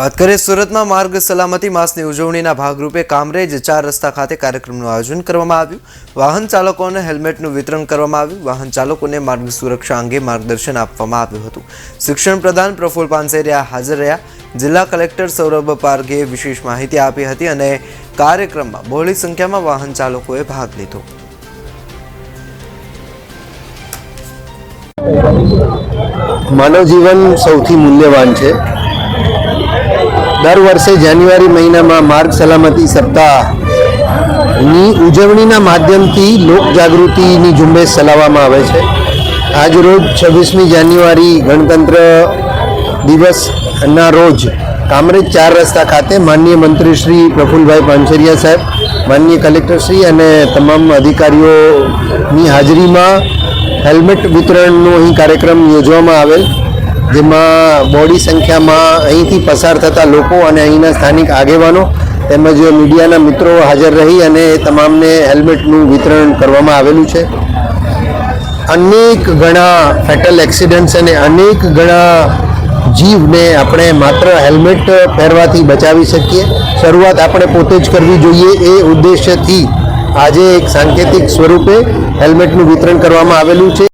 વાત કરીએ સુરતમાં માર્ગ સલામતી માસની ઉજવણીના ભાગરૂપે કામરેજ 4 રસ્તા ખાતે કાર્યક્રમનું આયોજન કરવામાં આવ્યું। વાહન ચાલકોને હેલ્મેટનું વિતરણ કરવામાં આવ્યું। વાહન ચાલકોને માર્ગ સુરક્ષા અંગે માર્ગદર્શન આપવામાં આવ્યું હતું। શિક્ષણ પ્રધાન પ્રફુલ પાનસેરિયા હાજર રહ્યા। જિલ્લા કલેક્ટર સૌરભ પારઘે વિશેષ માહિતી આપી હતી અને કાર્યક્રમમાં બહોળી સંખ્યામાં વાહન ચાલકોએ ભાગ લીધો। માનવ જીવન સૌથી મૂલ્યવાન છે। દર વર્ષે જાન્યુઆરી મહિનામાં માર્ગ સલામતી સપ્તાહની ઉજવણીના માધ્યમથી લોક જાગૃતિની ઝુંબેશ ચલાવવામાં આવે છે। આજ રોજ 26મી જાન્યુઆરી ગણતંત્ર દિવસના રોજ કામરેજ 4 રસ્તા ખાતે માનનીય મંત્રી શ્રી પ્રફુલભાઈ પાનસેરિયા સાહેબ, માનનીય કલેક્ટર શ્રી અને તમામ અધિકારીઓની હાજરીમાં હેલ્મેટ વિતરણનો અહીં કાર્યક્રમ યોજવામાં આવેલ, જેમાં બહોળી સંખ્યામાં અહીંથી પસાર થતા લોકો અને અહીંના સ્થાનિક આગેવાનો તેમજ મીડિયાના મિત્રો હાજર રહી અને તમામને હેલ્મેટનું વિતરણ કરવામાં આવેલું છે। અનેક ગણા ફેટલ એક્સિડન્ટ્સ અને અનેક ગણા જીવને આપણે માત્ર હેલ્મેટ પહેરવાથી બચાવી શકીએ। શરૂઆત આપણે પોતે જ કરવી જોઈએ એ ઉદ્દેશ્યથી આજે એક સાંકેતિક સ્વરૂપે હેલ્મેટનું વિતરણ કરવામાં આવેલું છે।